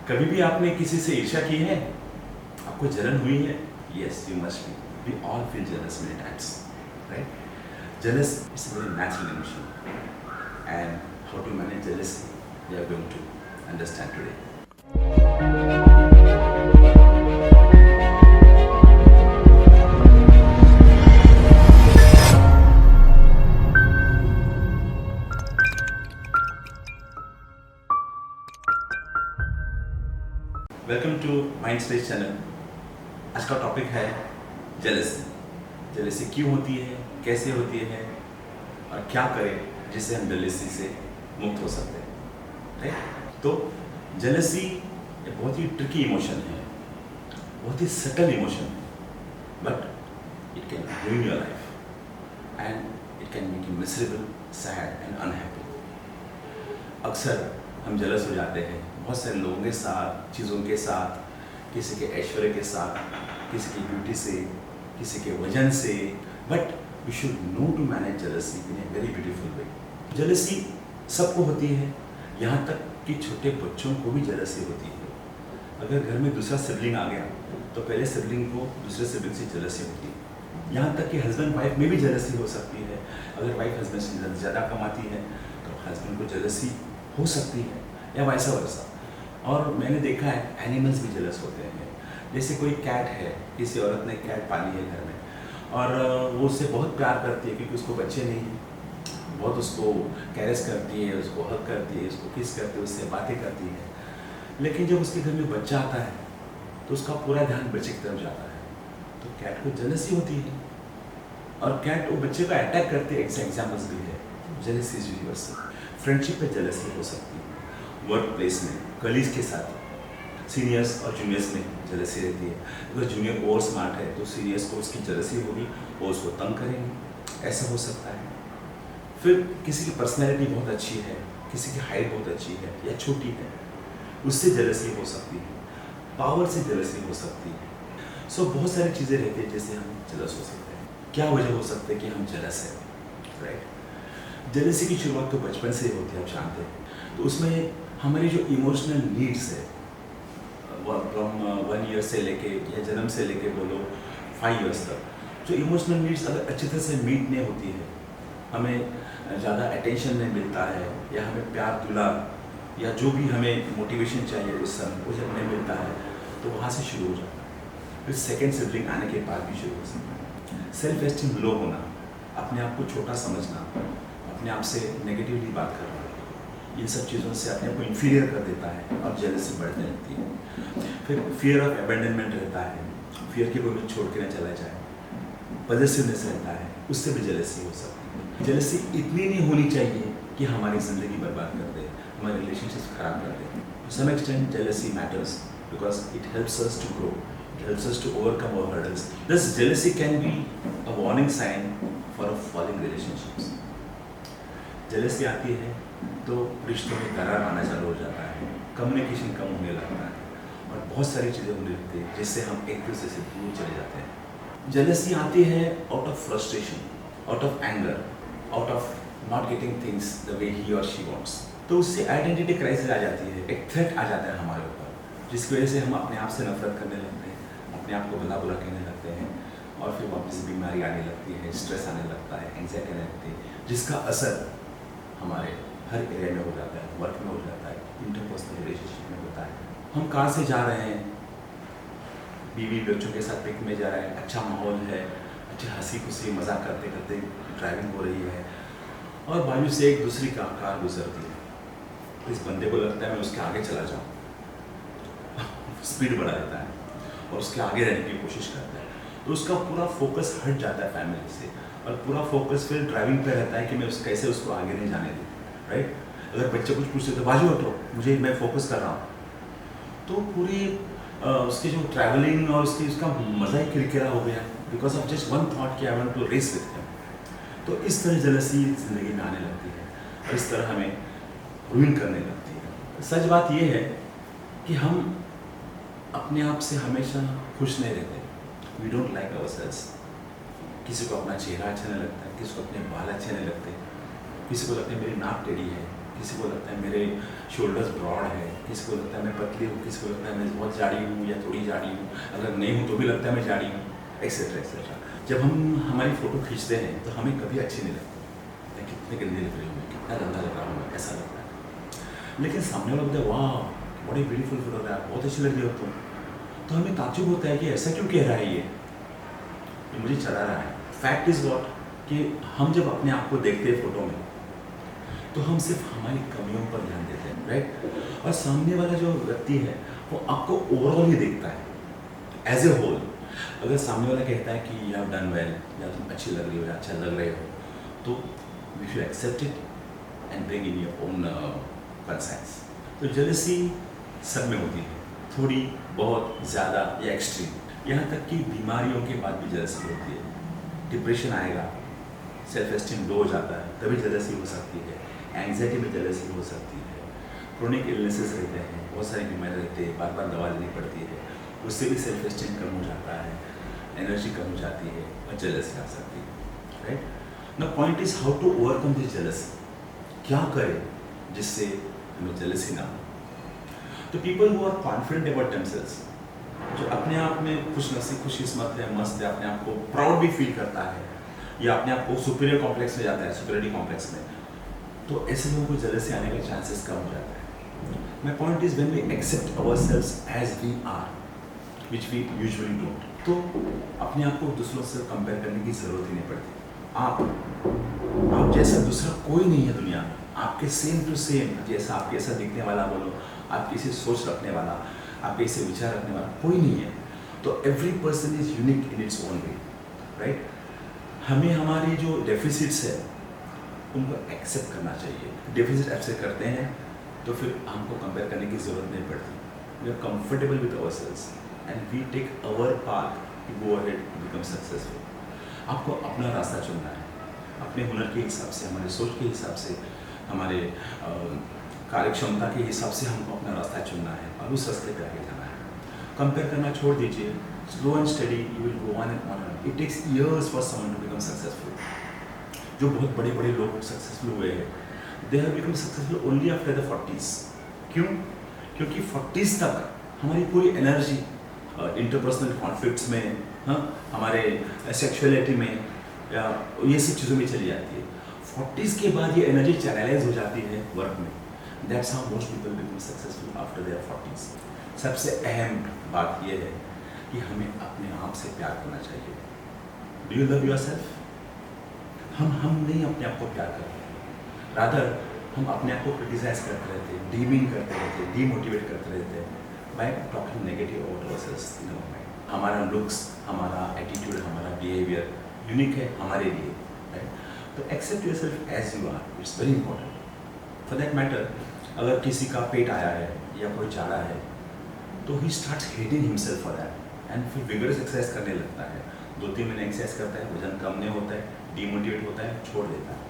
कभी भी आपने किसी से ईर्ष्या की है? आपको जलन हुई है? Yes, you must be. We all feel jealous many times, right? Jealous is a very natural emotion, and how to manage jealousy, we are going to understand today. Welcome to mind space channel. आज का topic है jealousy. Jealousy क्यों होती है, कैसे होती है और क्या करें जिससे हम जेलसी से मुक्त हो सकते हैं, राइट? तो जेलसी एक बहुत ही ट्रिकी इमोशन है, बहुत ही सटल इमोशन है, but it can ruin your life and it can make you miserable, sad and unhappy. अक्सर हम जेलस हो जाते हैं बहुत सारे लोगों के साथ, चीज़ों के साथ, किसी के ऐश्वर्य के साथ, किसी की ब्यूटी से, किसी के वजन से, but we should know to manage jealousy in a very beautiful way. Jealousy सबको होती है, यहाँ तक कि छोटे बच्चों को भी जेलसी होती है। अगर घर में दूसरा सिबलिंग आ गया तो पहले सिबलिंग को दूसरे सिबलिंग से जेलसी होती है। यहाँ तक कि हस्बैंड वाइफ में भी जेलसी हो सकती है। अगर वाइफ हस्बैंड से ज़्यादा कमाती है तो हस्बैंड को जेलसी हो सकती है, या वैसा वैसा। और मैंने देखा है एनिमल्स भी जेलस होते हैं। जैसे कोई कैट है, किसी औरत ने कैट पाली है घर में और वो उससे बहुत प्यार करती है क्योंकि उसको बच्चे नहीं हैं, बहुत उसको कैरेस करती है, उसको हग करती है, उसको किस करती है, उससे बातें करती है। लेकिन जब उसके घर में बच्चा आता है तो उसका पूरा ध्यान बच्चे की तरफ जाता है, तो कैट को जेलसी होती है और कैट वो बच्चे को अटैक करती है। एग्जाम्पल्स भी है। Jealousy is universal. फ्रेंडशिप में जेलसी हो सकती है, वर्क प्लेस में कलीग्स के साथ, सीनियर्स और जूनियर्स में जेलसी रहती है। अगर जूनियर ओवर स्मार्ट है तो सीनियर्स को उसकी जेलसी होगी, वो उसको तंग करेंगे, ऐसा हो सकता है। फिर किसी की पर्सनैलिटी बहुत अच्छी है, किसी की हाइट बहुत अच्छी है या छोटी है, उससे जेलसी हो सकती है। पावर से जेलसी हो सकती है। सो बहुत सारी चीज़ें रहती है जिससे हम जेलस हो सकते हैं। क्या वजह हो सकती है कि हम जेलस हैं, राइट? जेलसी की शुरुआत तो बचपन से होती है, आप जानते हैं। तो उसमें हमारी जो इमोशनल नीड्स है, फ्रॉम 1 ईयर से लेके या जन्म से लेके बोलो 5 ईयर्स तक, जो इमोशनल नीड्स अगर अच्छी तरह से मीट नहीं होती है, हमें ज़्यादा अटेंशन नहीं मिलता है या हमें प्यार दुलार या जो भी हमें मोटिवेशन चाहिए उस समय वो जब नहीं मिलता है तो वहाँ से शुरू हो जाता है। फिर सेकेंड सिबलिंग आने के बाद भी शुरू हो सकता है। सेल्फ एस्टीम लो होना, अपने आप को छोटा समझना, अपने आप से नेगेटिवली बात करना, इन सब चीज़ों से अपने आप को इन्फीरियर कर देता है और जेलसी बढ़ने लगती है। फिर फियर ऑफ अबैंडनमेंट रहता है, फियर कि कोई छोड़ के ना चला जाए। पॉजेसिवनेस रहता है, उससे भी जेलसी हो सकती है। जेलसी इतनी नहीं होनी चाहिए कि हमारी ज़िंदगी बर्बाद कर दे, हमारे रिलेशनशिप्स खराब कर दे। To some extent jealousy matters because it helps us to grow, it helps us to overcome our hurdles. This jealousy can be a warning sign for a falling relationships. Jealousy आती है तो रिश्तों में दरार आना चालू हो जाता है, कम्युनिकेशन कम होने लगता है और बहुत सारी चीज़ें होने लगती है जिससे हम एक दूसरे से दूर चले जाते हैं। जेलसी आती है out of frustration, out of anger, out of not getting things the way he और शी वांट्स। तो उससे आइडेंटिटी क्राइसिस आ जाती है, एक थ्रेट आ जाता है हमारे ऊपर, जिसकी वजह से हम अपने आप से नफरत करने लगते हैं, अपने आप को भला बुरा कहने लगते हैं और फिर वापस बीमारी आने लगती है, स्ट्रेस आने लगता है, एंग्जाइटी आने लगती है, जिसका असर हमारे हर एरिया में हो जाता है, वर्क में हो जाता है, इंटरपर्सनल रिलेशनशिप में होता है। हम कार से जा रहे हैं, बीवी बच्चों के साथ पिक में जा रहे हैं, अच्छा माहौल है, अच्छी हंसी खुशी मजाक करते करते ड्राइविंग हो रही है और बाजू से एक दूसरी कार गुजरती है। तो इस बंदे को लगता है मैं उसके आगे चला जाऊँ, स्पीड बढ़ा देता है और उसके आगे रहने की कोशिश करता है। तो उसका पूरा फोकस हट जाता है फैमिली से और पूरा फोकस फिर ड्राइविंग पे रहता है कि मैं कैसे उसको आगे नहीं जाने दूँ, राइट? अगर बच्चे कुछ पूछते तो बाजू हटो, मुझे मैं फोकस कर रहा हूँ। तो पूरी उसकी जो ट्रैवलिंग और उसका मज़ा ही किरकिरा हो गया because of just one thought कि I want to race with him. तो इस तरह जेलसी ज़िंदगी में आने लगती है और इस तरह हमें रूइन करने लगती है। सच बात यह है कि हम अपने आप से हमेशा खुश नहीं रहते। We don't like ourselves. किसी को अपना चेहरा अच्छा नहीं लगता है, किसी को अपने बाल अच्छे नहीं लगते, किसी को लगता है मेरी नाक टेढ़ी है, किसी को लगता है मेरे शोल्डर्स ब्रॉड है, किसी को लगता है मैं पतली हूँ, किसी को लगता है मैं बहुत जाड़ी हूँ या थोड़ी जाड़ी हूँ, अगर नहीं हूँ तो भी लगता है मैं जाड़ी हूँ, एक्सेट्रा एक्सेट्रा। जब हम हमारी फ़ोटो खींचते हैं तो हमें कभी अच्छी नहीं लगती, मैं कितने गंदे लग रही हूँ, मैं कितना गंदा लग रहा हूँ, मैं ऐसा लगता है। लेकिन सामने वाला बोलता है वाह बड़ी ब्यूटीफुल फोटोग्राफ, बहुत अच्छी लग रही हो तुम, तो हमें ताज्जुब होता है कि ऐसा क्यों कह रहा है ये मुझे चढ़ा रहा है। फैक्ट इज़ वॉट कि हम जब अपने आप को देखते हैं फ़ोटो में तो हम सिर्फ हमारी कमियों पर ध्यान देते हैं, राइट। और सामने वाला जो व्यक्ति है वो आपको ओवरऑल ही देखता है एज ए होल। अगर सामने वाला कहता है कि यू हैव डन वेल या तुम अच्छी लग रही हो या अच्छा लग रहे हो, तो we should accept it and bring in your own conscience. तो जेलसी सब में होती है, थोड़ी बहुत ज़्यादा या एक्सट्रीम, यहाँ तक कि बीमारियों के बाद भी जेलसी होती है। डिप्रेशन आएगा, सेल्फ एस्टीम लो हो जाता है, तभी जेलसी हो सकती है। एंग्जाइटी में जेलसी हो सकती है। क्रोनिक इलनेसेस रहते हैं, बहुत सारी बीमारी रहती है, बार बार दवा लेनी पड़ती है, उससे भी सेल्फ एस्टीम कम हो जाता है, एनर्जी कम हो जाती है और जेलसी आ सकती है, right. Now point is how to overcome this jealousy. क्या करें जिससे हमें जेलसी ना हो। तो people who are confident about themselves, जो अपने आप में खुशकिस्मत है, मस्त है, अपने आप को प्राउड भी फील करता है या अपने आप को सुपीरियर कॉम्प्लेक्स में जाता है, सुपीरियरिटी कॉम्प्लेक्स में, तो ऐसे लोगों को जेलसी आने का चांसेस कम हो जाता है। My point is when we accept ourselves as we are, which we usually don't, तो अपने आप को दूसरों से कंपेयर करने की जरूरत ही नहीं पड़ती। आप जैसा दूसरा कोई नहीं है दुनिया में, आपके सेम टू सेम, जैसा आपके ऐसा दिखने वाला बोलो, आपकी ऐसी सोच रखने वाला, आपके ऐसे विचार रखने वाला कोई नहीं है। तो every person is unique in its own way, right. हमें हमारी जो डेफिसिट्स है उनको एक्सेप्ट करना चाहिए। डेफिसिट एक्सेप्ट करते हैं तो फिर हमको कंपेयर करने की ज़रूरत नहीं पड़ती। We are comfortable with ourselves and we take our path to go ahead to become successful. आपको अपना रास्ता चुनना है, अपने हुनर के हिसाब से, हमारे सोच के हिसाब से, हमारे कार्यक्षमता के हिसाब से हमको अपना रास्ता चुनना है और उस रास्ते पे आगे जाना है। कंपेयर करना छोड़ दीजिए, slow and study you will go on and on. It takes years for someone to become successful. जो बहुत बड़े बड़े लोग सक्सेसफुल हुए हैं, they have become successful only after the 40s। क्यों? क्योंकि 40s तक हमारी पूरी एनर्जी इंटरपर्सनल कॉन्फ्लिक्ट्स में, हाँ, हमारे सेक्सुअलिटी में या ये सब चीज़ों में चली जाती है। 40s के बाद ये एनर्जी चैनलाइज हो जाती है वर्क में। That's how most people become successful after their 40s। सबसे अहम बात यह है कि हमें अपने आप से प्यार करना चाहिए। Do you love yourself? हम नहीं अपने आप को प्यार करते, रादर हम अपने आप को क्रिटिसाइज करते रहते, डीमीन करते रहते, डीमोटिवेट करते रहते हैं by talking negative about ourselves in our mind. हमारा लुक्स, हमारा एटीट्यूड, हमारा बिहेवियर यूनिक है हमारे लिए, राइट। तो accept yourself as you are, it's very important. For that matter, अगर किसी का पेट आया है या कोई चाड़ा है तो he starts hating himself for that and फिर विगरस एक्सरसाइज करने लगता है। 2-3 महीने एक्सरसाइज करता है, वजन कम नहीं होता है, डीमोटिवेट होता है, छोड़ देता है,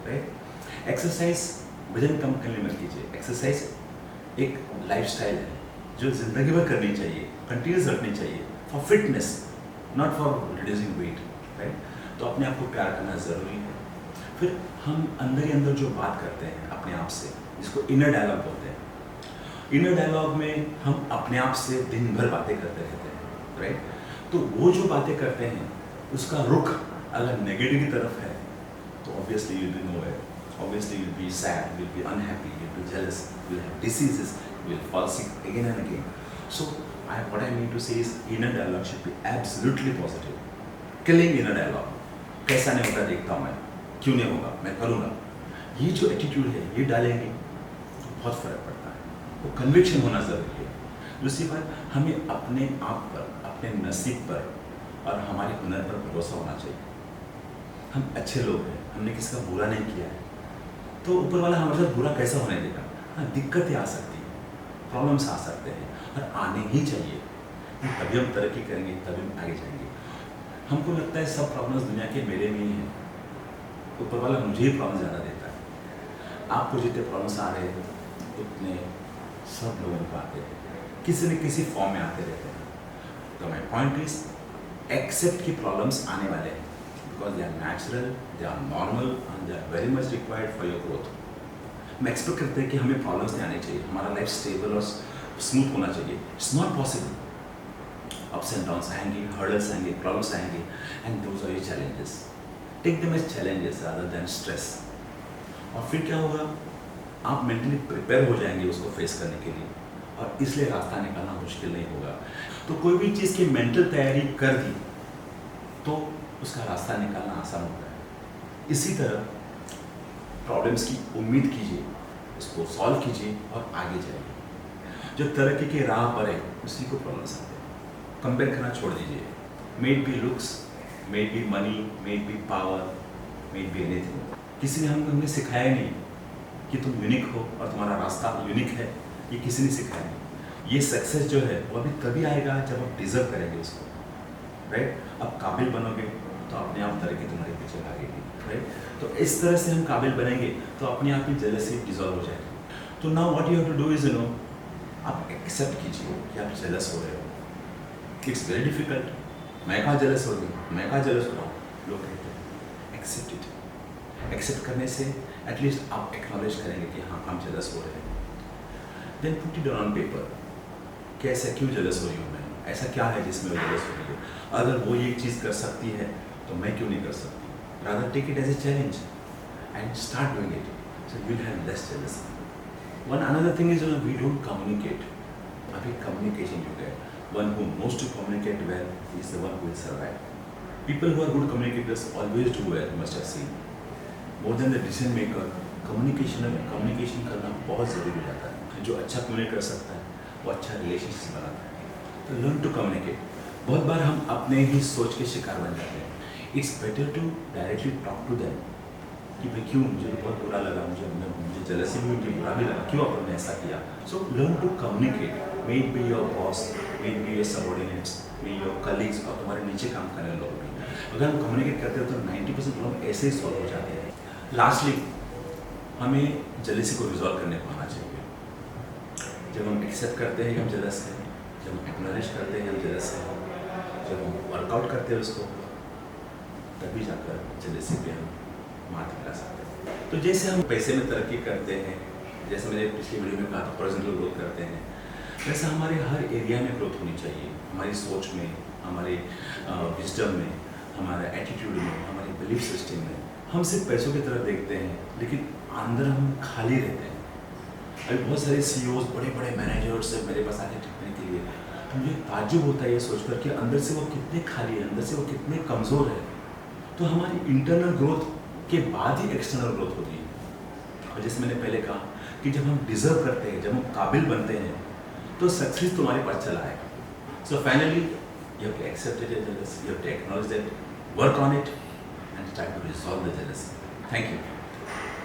राइट। एक्सरसाइज वजन कम करने मत कीजिए। एक्सरसाइज एक लाइफस्टाइल है जो जिंदगी भर करनी चाहिए, कंटिन्यूस रखनी चाहिए for fitness, not for reducing weight, right. तो अपने आप को प्यार करना ज़रूरी है। फिर हम अंदर ही अंदर जो बात करते हैं अपने आप से, जिसको इनर डायलॉग बोलते हैं, इनर डायलॉग में हम अपने आप से दिन भर बातें करते रहते हैं, राइट। तो वो जो बातें करते हैं उसका रुख अगर नेगेटिव की तरफ है तो obviously you will be nowhere, obviously you will be sad, you will be unhappy, you will be jealous, you will have diseases, you will fall sick again and again. So what I mean to say is inner dialogue should be absolutely positive. Killing inner dialogue, कैसा नहीं होता देखता हूँ मैं, क्यों नहीं होगा, मैं करूँगा, ये जो एटीट्यूड है ये डालेंगे तो बहुत फर्क पड़ता है। वो कन्विक्शन होना ज़रूरी है। दूसरी बात, हमें अपने आप पर, अपने नसीब पर और हमारे हुनर पर भरोसा होना चाहिए। हम अच्छे लोग हैं, हमने किसी का बुरा नहीं किया है, तो ऊपर वाला हमारे साथ बुरा कैसा होने देगा। हाँ, दिक्कतें आ सकती हैं, प्रॉब्लम्स आ सकते हैं और आने ही चाहिए, तभी हम तरक्की करेंगे, तभी हम आगे जाएंगे। हमको लगता है सब प्रॉब्लम्स दुनिया के मेरे में ही हैं, ऊपर वाला मुझे ही प्रॉब्लम ज़्यादा देता है। आपको जितने प्रॉब्लम्स आ रहे हैं उतने सब लोगों को आते हैं, किसी न किसी फॉर्म में आते रहते हैं। तो माय पॉइंट इज एक्सेप्ट की प्रॉब्लम्स आने वाले हैं, because they are natural, they are normal and they are very much required for your growth. हम एक्सपेक्ट करते हैं कि हमें प्रॉब्लम्स नहीं आने चाहिए, हमारा लाइफ स्टेबल और स्मूथ होना चाहिए. It's not possible. Ups and downs आएंगे, हर्डल्स आएंगे, प्रॉब्लम्स आएंगे, and those are your challenges. Take them as challenges rather than stress. और फिर क्या होगा, आप मेंटली प्रिपेयर हो जाएंगे उसको फेस करने के लिए, और इसलिए रास्ता निकालना मुश्किल नहीं होगा. तो कोई भी चीज़ की मेंटल तैयारी कर दी तो उसका रास्ता निकालना आसान होता है. इसी तरह प्रॉब्लम्स की उम्मीद कीजिए, उसको सॉल्व कीजिए और आगे जाइए. जो तरक्की के राह पर है उसी को प्रॉब्लम्स आते हैं. कंपेयर करना छोड़ दीजिए. May be looks, may be money, may be power, may be anything. किसी ने हमें सिखाया नहीं कि तुम यूनिक हो और तुम्हारा रास्ता यूनिक है. ये किसी ने सिखाया नहीं. ये सक्सेस जो है वो अभी तभी आएगा जब आप डिजर्व करेंगे उसको. राइट? अब काबिल बनोगे तो अपने आप तरक्की तुम्हारे पीछे भागेगी. राइट? तो इस तरह से हम काबिल बनेंगे तो अपने आप ही जेलसी डिजॉल्व हो जाएगी. तो now what you have to do is आप एक्सेप्ट कीजिए कि आप जेलस हो रहे हो. It's very difficult. मैं कहाँ जेलस हो रही हूँ, मैं कहाँ जेलस हो रहा हूँ, लोग कहते हैं. Accept it. एक्सेप्ट करने से एटलीस्ट आप एक्नॉलेज करेंगे कि हाँ हम जेलस हो रहे हैं. Then put it on paper. कैसे, क्यों जेलस हो रही हूँ मैं, ऐसा क्या है जिसमें वो जेलस हो रही है. अगर वो ये चीज़ कर सकती है तो मैं क्यों नहीं कर सकती. Rather take it as a challenge and start doing it, so you'll have less jealousy. One another thing is we don't communicate. अभी communication युग है. One who knows to communicate well is the one who will survive. People who are good communicators always do well. You must have seen. More than the decision maker, communication करना बहुत ज़रूरी हो जाता है. जो अच्छा communicate कर सकता है वो अच्छा relationship बनाता है. तो learn to communicate. बहुत बार हम अपने ही सोच के शिकार बन जाते हैं. It's better to directly talk to them कि भाई क्यों, मुझे तो बहुत बुरा लगा, मुझे जेलसी भी हुई, बुरा भी लगा, क्यों आपने ऐसा किया. So learn to communicate. May it be your boss, may it be your subordinates, may your colleagues और तुम्हारे नीचे काम करने वाले लोग भी. अगर हम कम्युनिकेट करते हैं तो 90% प्रॉब्लम ऐसे ही सॉल्व हो जाते हैं. लास्टली हमें जेलसी को रिजॉल्व करने को आना चाहिए. जब हम एक्सेप्ट करते हैं कि हम जेलस हैं, जब हम एक्नॉलेज करते हैं हम जेलस हैं, जब हम वर्कआउट करते हैं उसको, तभी जाकर जेलसी पे हम मात गिरा सकते हैं. तो जैसे हम पैसे में तरक्की करते हैं, जैसे मैंने पिछली वीडियो में कहा था पर्सनल ग्रोथ करते हैं, वैसे हमारे हर एरिया में ग्रोथ होनी चाहिए. हमारी सोच में, हमारे विजडम में, हमारे एटीट्यूड में, हमारे बिलीफ सिस्टम में. हम सिर्फ पैसों की तरफ देखते हैं लेकिन अंदर हम खाली रहते हैं. अभी बहुत सारे CEOs, बड़े बड़े मैनेजर्स मेरे पास आके टिकने के लिए, तो मुझे ताज्जुब होता है ये सोचकर कि अंदर से वो कितने खाली है, अंदर से वो कितने कमज़ोर है. तो हमारी इंटरनल ग्रोथ के बाद ही एक्सटर्नल ग्रोथ होती है. और जैसे मैंने पहले कहा कि जब हम डिजर्व करते हैं, जब हम काबिल बनते हैं तो सक्सेस तुम्हारे पास चला आएगा. So finally you have to accept it, you have to acknowledge that, work on it and try to resolve the jealousy. Thank you.